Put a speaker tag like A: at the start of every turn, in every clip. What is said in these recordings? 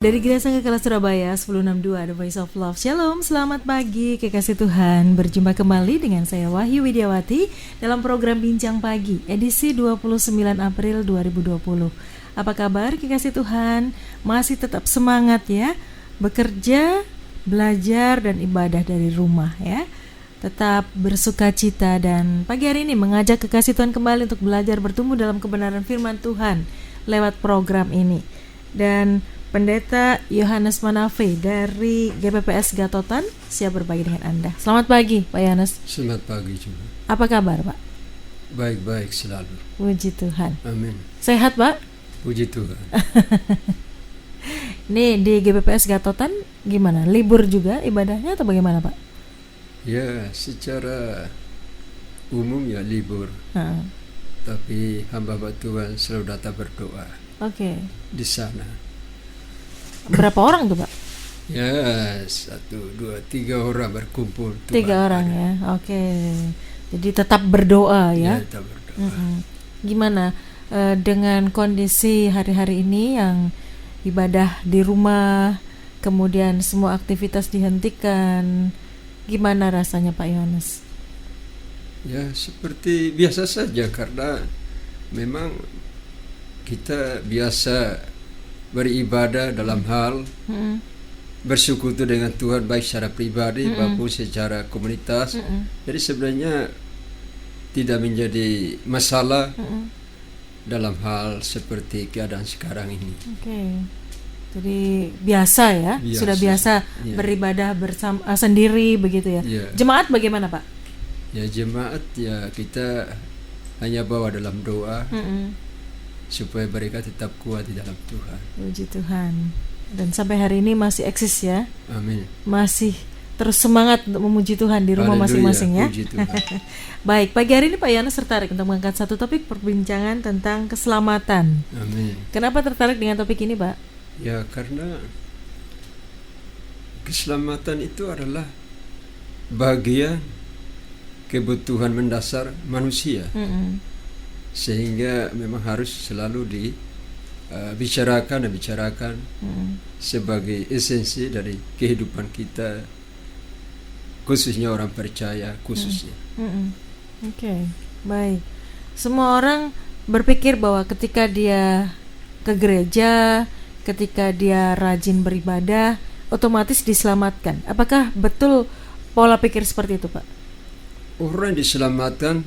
A: Dari Gereja Sangga Kelas Surabaya 1062 The Voice of Love. Shalom, selamat pagi kekasih Tuhan. Berjumpa kembali dengan saya Wahyu Widiawati dalam program Bincang Pagi edisi 29 April 2020. Apa kabar kekasih Tuhan? Masih tetap semangat ya, bekerja, belajar dan ibadah dari rumah ya. Tetap bersukacita dan pagi hari ini mengajak kekasih Tuhan kembali untuk belajar bertumbuh dalam kebenaran firman Tuhan lewat program ini. Dan Pendeta Yohanes Manafe dari GPPS Gatotan siap berbagi dengan Anda. Selamat pagi Pak Yohanes.
B: Selamat pagi juga.
A: Apa kabar Pak?
B: Baik-baik selalu.
A: Puji Tuhan.
B: Amin.
A: Sehat Pak?
B: Puji Tuhan.
A: Ini di GPPS Gatotan gimana? Libur juga ibadahnya atau bagaimana Pak?
B: Ya, secara umum ya libur. Tapi hamba Tuhan selalu datang berdoa.
A: Oke.
B: Di sana.
A: Berapa orang tuh Pak?
B: Ya, 1, 2, 3 orang berkumpul.
A: 3 orang ya. Oke. Jadi tetap berdoa ya.
B: Ya, tetap berdoa.
A: Gimana dengan kondisi hari-hari ini yang ibadah di rumah, kemudian semua aktivitas dihentikan, gimana rasanya Pak Yohanes?
B: Ya, seperti biasa saja karena memang kita biasa beribadah dalam hal bersekutu dengan Tuhan baik secara pribadi maupun secara komunitas. Jadi sebenarnya tidak menjadi masalah dalam hal seperti keadaan sekarang ini.
A: Oke. Jadi biasa ya, sudah biasa beribadah bersama sendiri begitu ya. Jemaat bagaimana Pak?
B: Ya jemaat ya kita hanya bawa dalam doa supaya mereka tetap kuat di dalam Tuhan.
A: Puji Tuhan. Dan sampai hari ini masih eksis ya.
B: Amin.
A: Masih terus semangat untuk memuji Tuhan di rumah masing-masing ya.
B: Puji Tuhan.
A: Baik, pagi hari ini Pak Yohanes tertarik untuk mengangkat satu topik perbincangan tentang keselamatan.
B: Amin.
A: Kenapa tertarik dengan topik ini Pak?
B: Ya karena keselamatan itu adalah bagian kebutuhan mendasar manusia. Sehingga memang harus selalu dibicarakan sebagai esensi dari kehidupan kita, khususnya orang percaya khususnya.
A: Oke, baik. Semua orang berpikir bahwa ketika dia ke gereja, ketika dia rajin beribadah, otomatis diselamatkan. Apakah betul pola pikir seperti itu Pak?
B: Orang diselamatkan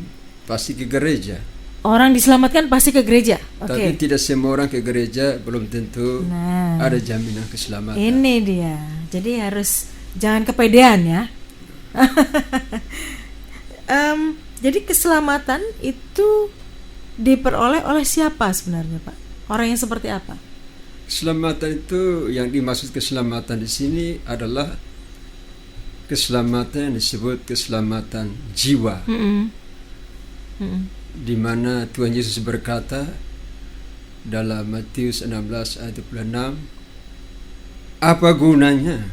B: pasti ke gereja.
A: Orang diselamatkan pasti ke gereja.
B: Tapi tidak semua orang ke gereja belum tentu ada jaminan keselamatan.
A: Ini dia. Jadi harus jangan kepedean ya. Jadi keselamatan itu diperoleh oleh siapa sebenarnya Pak? Orang yang seperti apa?
B: Keselamatan itu yang dimaksud keselamatan di sini adalah keselamatan yang disebut keselamatan jiwa. Di mana Tuhan Yesus berkata dalam Matius 16 ayat 26, apa gunanya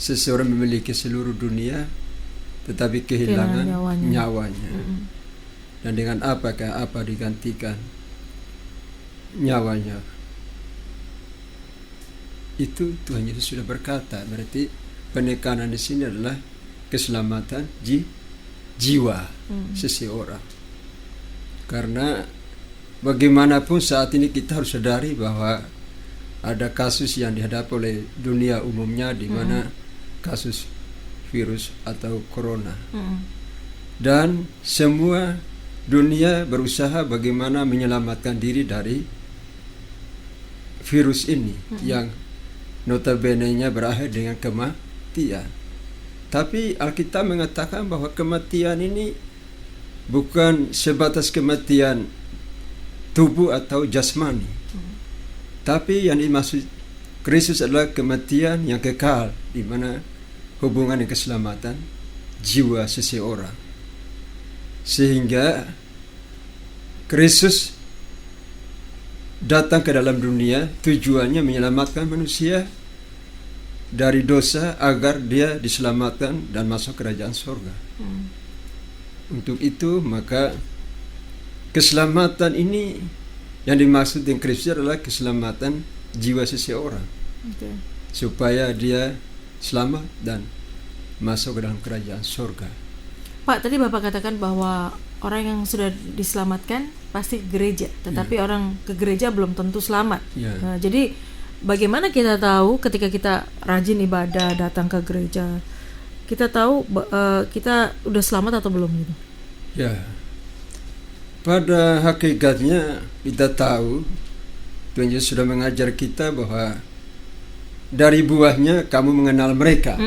B: seseorang memiliki seluruh dunia tetapi kehilangan nyawanya. Dan dengan apakah apa digantikan nyawanya? Itu Tuhan Yesus sudah berkata. Berarti penekanan di sini adalah keselamatan jiwa seseorang. Karena bagaimanapun saat ini kita harus sadari bahwa ada kasus yang dihadapi oleh dunia umumnya, di mana kasus virus atau corona. Dan semua dunia berusaha bagaimana menyelamatkan diri dari virus ini yang notabene-nya berakhir dengan kematian. Tapi Alkitab mengatakan bahwa kematian ini bukan sebatas kematian tubuh atau jasmani, tapi yang dimaksud Kristus adalah kematian yang kekal, di mana hubungan dengan keselamatan jiwa seseorang. Sehingga Kristus datang ke dalam dunia tujuannya menyelamatkan manusia dari dosa agar dia diselamatkan dan masuk kerajaan surga. Untuk itu maka keselamatan ini yang dimaksud dengan Kristus adalah keselamatan jiwa seseorang.
A: Oke.
B: supaya dia selamat dan masuk ke dalam kerajaan surga.
A: Pak, tadi Bapak katakan bahwa orang yang sudah diselamatkan pasti ke gereja, tetapi orang ke gereja belum tentu selamat.
B: Ya.
A: Nah, jadi bagaimana kita tahu ketika kita rajin ibadah, datang ke gereja, kita tahu kita udah selamat atau belum gitu?
B: Ya, pada hakikatnya kita tahu Tuhan Yesus sudah mengajar kita bahwa dari buahnya kamu mengenal mereka.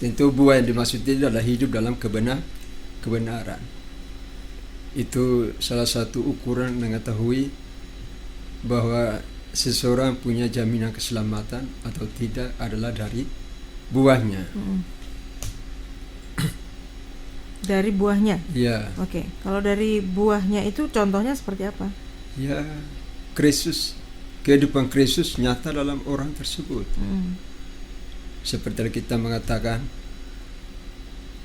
B: Tentu buah yang dimaksud itu adalah hidup dalam kebenaran. Itu salah satu ukuran mengetahui bahwa seseorang punya jaminan keselamatan atau tidak adalah dari buahnya.
A: Dari buahnya?
B: Ya.
A: Oke. Kalau dari buahnya itu contohnya seperti apa?
B: Ya, Kristus, kehidupan Kristus nyata dalam orang tersebut. Seperti kita mengatakan,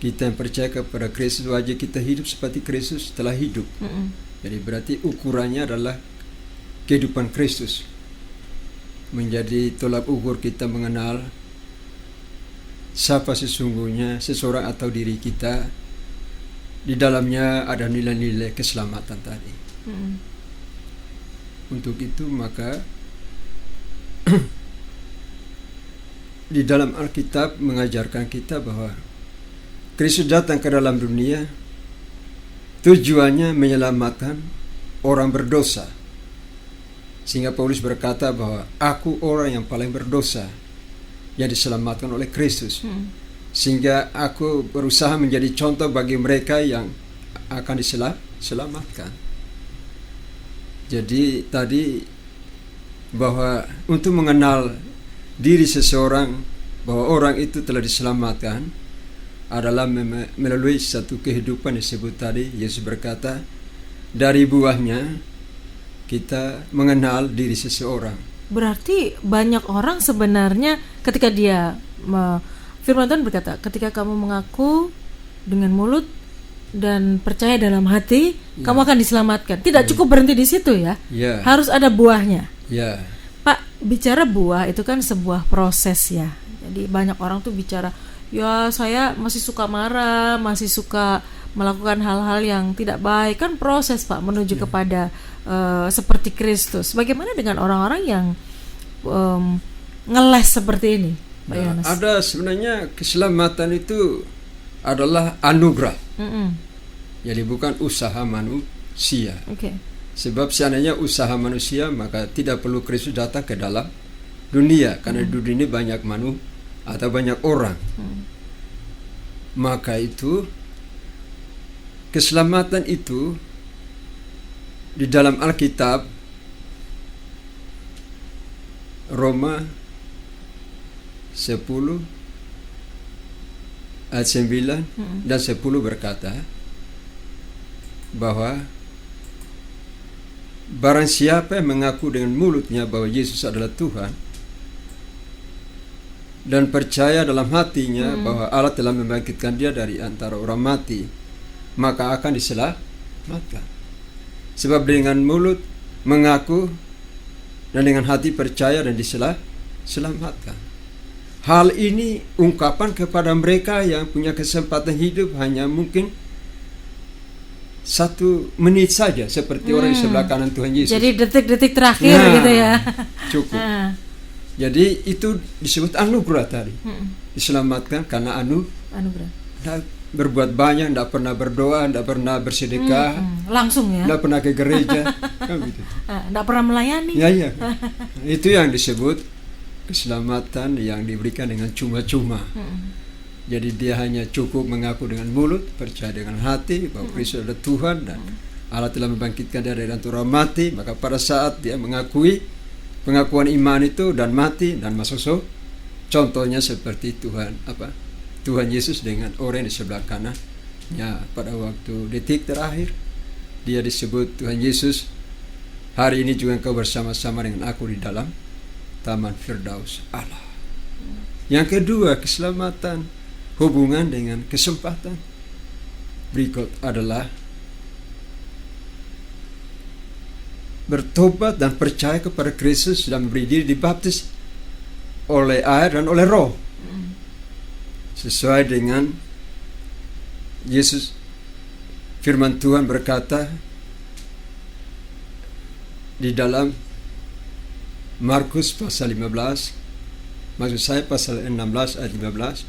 B: kita yang percaya kepada Kristus wajib kita hidup seperti Kristus telah hidup. Jadi berarti ukurannya adalah kehidupan Kristus. Menjadi tolak ukur kita mengenal siapa sesungguhnya seseorang atau diri kita. Di dalamnya ada nilai-nilai keselamatan tadi. Untuk itu maka di dalam Alkitab mengajarkan kita bahwa Kristus datang ke dalam dunia tujuannya menyelamatkan orang berdosa. Sehingga Paulus berkata bahwa aku orang yang paling berdosa yang diselamatkan oleh Kristus. Sehingga aku berusaha menjadi contoh bagi mereka yang akan diselamatkan. Jadi tadi bahwa untuk mengenal diri seseorang bahwa orang itu telah diselamatkan adalah melalui satu kehidupan disebut tadi. Yesus berkata dari buahnya kita mengenal diri seseorang.
A: Berarti banyak orang sebenarnya ketika dia firman Tuhan berkata, ketika kamu mengaku dengan mulut dan percaya dalam hati, kamu akan diselamatkan. Tidak cukup berhenti di situ ya. Harus ada buahnya. Pak, bicara buah itu kan sebuah proses ya. Jadi banyak orang tuh bicara, ya saya masih suka marah, masih suka melakukan hal-hal yang tidak baik. Kan proses Pak menuju kepada seperti Kristus. Bagaimana dengan orang-orang yang ngeles seperti ini?
B: Ada sebenarnya keselamatan itu adalah anugerah. Jadi bukan usaha manusia. Sebab seandainya usaha manusia maka tidak perlu Kristus datang ke dalam dunia, karena di dunia ini banyak atau banyak orang. Maka itu keselamatan itu di dalam Alkitab Roma 10 ayat 9 dan 10 berkata bahwa barang siapa yang mengaku dengan mulutnya bahwa Yesus adalah Tuhan dan percaya dalam hatinya bahwa Allah telah membangkitkan dia dari antara orang mati, maka akan diselamatkan. Sebab dengan mulut mengaku dan dengan hati percaya dan diselamatkan. Hal ini ungkapan kepada mereka yang punya kesempatan hidup hanya mungkin 1 menit saja, seperti orang di sebelah kanan Tuhan Yesus.
A: Jadi detik-detik terakhir gitu ya.
B: Cukup. Jadi itu disebut anugerah tadi. Diselamatkan karena anugerah. Tidak berbuat banyak, tidak pernah berdoa, tidak pernah bersedekah,
A: langsung ya.
B: Tidak pernah ke gereja, kan gitu.
A: Tidak pernah melayani.
B: Ya. Itu yang disebut keselamatan yang diberikan dengan cuma-cuma. Jadi dia hanya cukup mengaku dengan mulut, percaya dengan hati bahwa Kristus adalah Tuhan dan Allah telah membangkitkan dia dari antara orang mati. Maka pada saat dia mengakui pengakuan iman itu dan mati dan masuk surga, contohnya seperti Tuhan Yesus dengan orang di sebelah kanan. Ya, pada waktu detik terakhir dia disebut Tuhan Yesus, hari ini juga engkau bersama-sama dengan aku di dalam Taman Firdaus Allah. Yang kedua, keselamatan hubungan dengan kesempatan. Berikut adalah bertobat dan percaya kepada Kristus dan memberi diri dibaptis oleh air dan oleh roh. Sesuai dengan Yesus, firman Tuhan berkata di dalam Markus pasal 15, maksud saya pasal 16 ayat 15,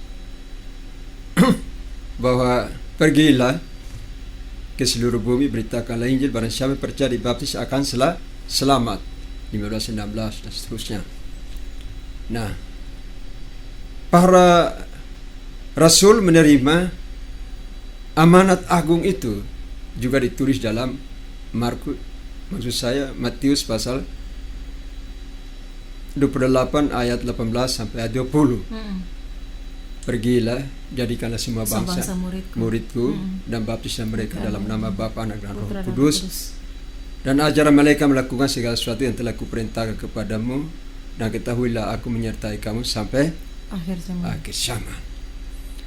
B: bahwa pergilah ke seluruh bumi, beritakanlah Injil, barang siapa percaya dibaptis akan selamat. 15, 16 dan seterusnya. Nah, para rasul menerima amanat agung itu, juga ditulis dalam Matius pasal 28 ayat 18 sampai ayat 20. Pergilah, jadikanlah semua bangsa muridku dan baptislah mereka dalam nama Bapa, Anak dan Roh Kudus, dan ajarlah mereka melakukan segala sesuatu yang telah kuperintahkan kepadamu, dan ketahuilah aku menyertai kamu sampai akhir zaman.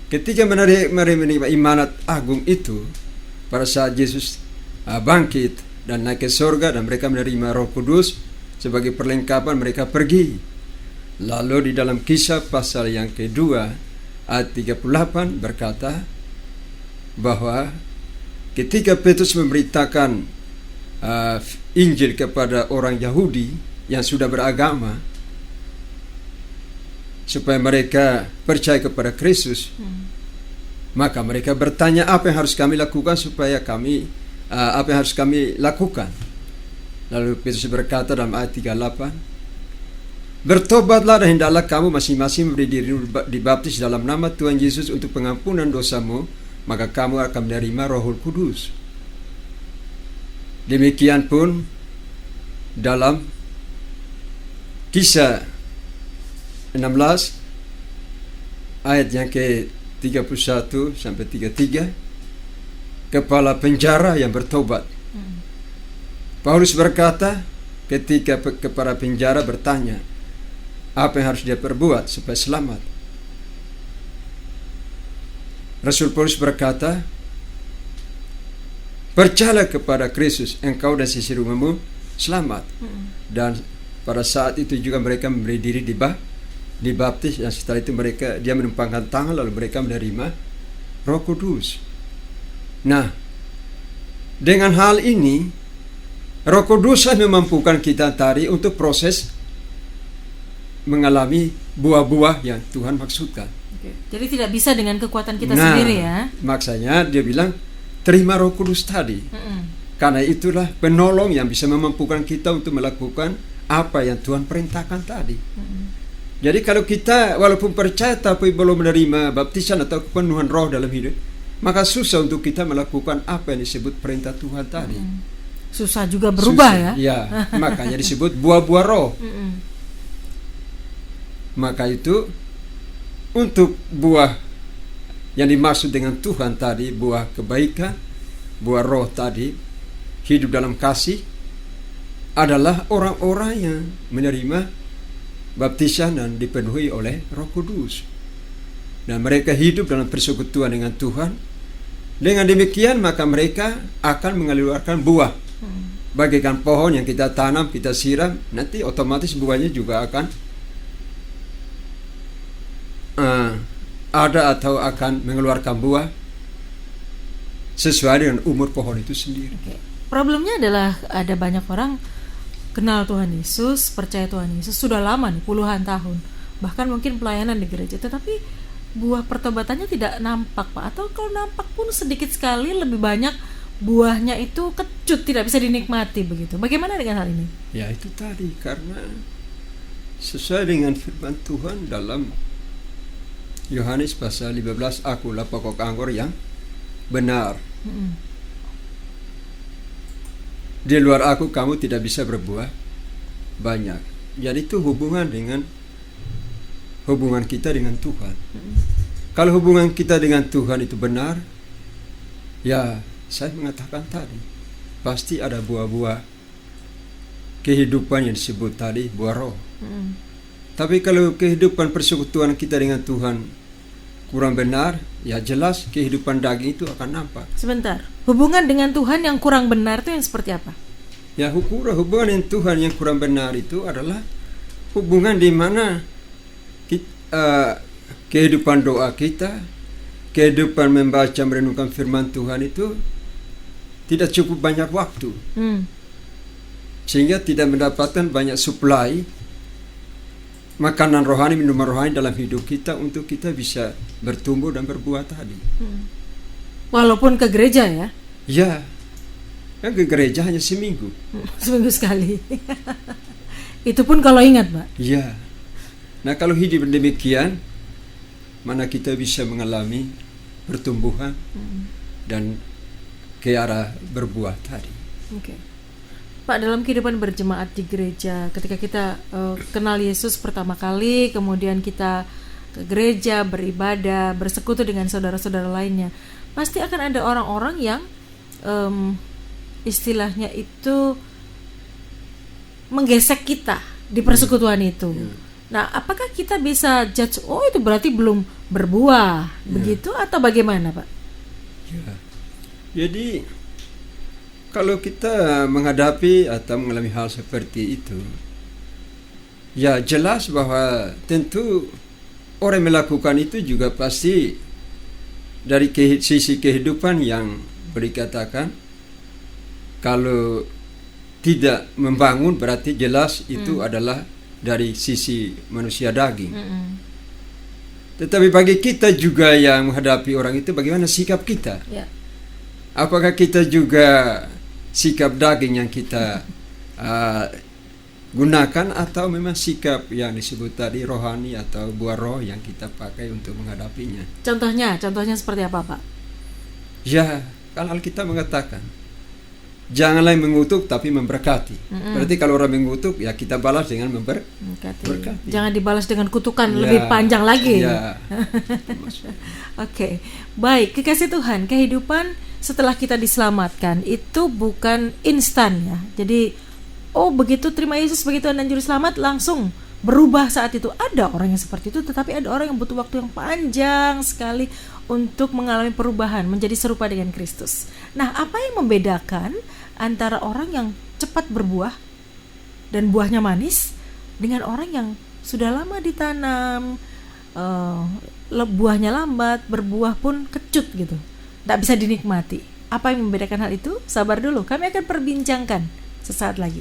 B: Ketika menerima imanat agung itu, pada saat Yesus bangkit dan naik ke surga dan mereka menerima Roh Kudus sebagai perlengkapan, mereka pergi. Lalu di dalam Kisah pasal yang kedua ayat 38 berkata bahwa ketika Petrus memberitakan Injil kepada orang Yahudi yang sudah beragama supaya mereka percaya kepada Kristus, maka mereka bertanya, apa yang harus kami lakukan apa yang harus kami lakukan? Lalu Petrus berkata dalam ayat 38, bertobatlah dan hendaklah kamu masing-masing memberi diri dibaptis dalam nama Tuhan Yesus untuk pengampunan dosamu, maka kamu akan menerima Roh Kudus. Demikian pun dalam Kisah 16 ayat yang ke-31 sampai 33, kepala penjara yang bertobat. Paulus berkata ketika kepala penjara bertanya, apa yang harus dia perbuat supaya selamat? Rasul Paulus berkata, percayalah kepada Kristus, engkau dan sisi rumahmu selamat. Dan pada saat itu juga mereka memberi diri dibaptis, dan setelah itu dia menumpangkan tangan, lalu mereka menerima Roh Kudus. Nah, dengan hal ini Roh Kudus memampukan kita tadi untuk proses mengalami buah-buah yang Tuhan maksudkan.
A: Jadi tidak bisa dengan kekuatan kita sendiri ya.
B: Maksudnya dia bilang terima Roh Kudus tadi. Karena itulah penolong yang bisa memampukan kita untuk melakukan apa yang Tuhan perintahkan tadi. Jadi kalau kita walaupun percaya tapi belum menerima baptisan atau kepenuhan roh dalam hidup, maka susah untuk kita melakukan apa yang disebut perintah Tuhan tadi.
A: Susah juga berubah
B: susah, ya. Makanya disebut buah-buah roh. Maka itu untuk buah yang dimaksud dengan Tuhan tadi, buah kebaikan, buah roh tadi, hidup dalam kasih, adalah orang-orang yang menerima baptisan dan dipenuhi oleh Roh Kudus. Dan mereka hidup dalam persekutuan dengan Tuhan. Dengan demikian maka mereka akan mengeluarkan buah. Bagaikan pohon yang kita tanam, kita siram, nanti otomatis buahnya juga akan ada atau akan mengeluarkan buah sesuai dengan umur pohon itu sendiri.
A: Problemnya adalah ada banyak orang kenal Tuhan Yesus, percaya Tuhan Yesus sudah lama nih, puluhan tahun, bahkan mungkin pelayanan di gereja, tetapi buah pertobatannya tidak nampak, Pak. Atau kalau nampak pun sedikit sekali, lebih banyak buahnya itu kecut, tidak bisa dinikmati begitu. Bagaimana dengan hal ini?
B: Ya itu tadi, karena sesuai dengan firman Tuhan dalam Yohanes pasal 15, akulah pokok anggur yang benar. Di luar aku kamu tidak bisa berbuah banyak. Jadi itu hubungan kita dengan Tuhan. Kalau hubungan kita dengan Tuhan itu benar, ya saya mengatakan tadi, pasti ada buah-buah kehidupan yang disebut tadi, buah roh. Tapi kalau kehidupan persekutuan kita dengan Tuhan kurang benar, ya jelas kehidupan daging itu akan nampak.
A: Sebentar, hubungan dengan Tuhan yang kurang benar itu yang seperti apa?
B: Ya hubungan dengan Tuhan yang kurang benar itu adalah hubungan di mana kehidupan doa kita, kehidupan membaca merenungkan firman Tuhan itu tidak cukup banyak waktu, sehingga tidak mendapatkan banyak suplai makanan rohani, minuman rohani dalam hidup kita untuk kita bisa bertumbuh dan berbuah tadi.
A: Walaupun ke gereja ya?
B: Ya, kan ke gereja hanya seminggu.
A: Seminggu sekali. Itu pun kalau ingat, Pak.
B: Ya. Nah, kalau hidup demikian, mana kita bisa mengalami pertumbuhan dan ke arah berbuah tadi.
A: Oke. Pak, dalam kehidupan berjemaat di gereja, ketika kita kenal Yesus pertama kali, kemudian kita ke gereja, beribadah, bersekutu dengan saudara-saudara lainnya, pasti akan ada orang-orang yang istilahnya itu menggesek kita di persekutuan itu. Nah, apakah kita bisa judge, oh itu berarti belum berbuah, begitu atau bagaimana, Pak?
B: Ya. Jadi kalau kita menghadapi atau mengalami hal seperti itu, ya jelas bahwa tentu orang yang melakukan itu juga pasti dari sisi kehidupan yang boleh dikatakan kalau tidak membangun berarti jelas itu adalah dari sisi manusia daging. Tetapi bagi kita juga yang menghadapi orang itu, bagaimana sikap kita?
A: Ya.
B: Apakah kita juga sikap daging yang kita gunakan, atau memang sikap yang disebut tadi rohani atau buah roh yang kita pakai untuk menghadapinya?
A: Contohnya seperti apa, Pak?
B: Ya, kan Alkitab mengatakan janganlah mengutuk tapi memberkati. Berarti kalau orang mengutuk, ya kita balas dengan memberkati.
A: Jangan dibalas dengan kutukan lebih panjang lagi.
B: Ya.
A: Oke. Baik, kekasih Tuhan, kehidupan setelah kita diselamatkan itu bukan instan ya. Jadi, begitu terima Yesus sebagai Tuhan dan Juru Selamat langsung berubah saat itu. Ada orang yang seperti itu, tetapi ada orang yang butuh waktu yang panjang sekali untuk mengalami perubahan menjadi serupa dengan Kristus. Nah, apa yang membedakan antara orang yang cepat berbuah dan buahnya manis dengan orang yang sudah lama ditanam, buahnya lambat, berbuah pun kecut gitu, tidak bisa dinikmati? Apa yang membedakan hal itu? Sabar dulu, kami akan perbincangkan sesaat lagi.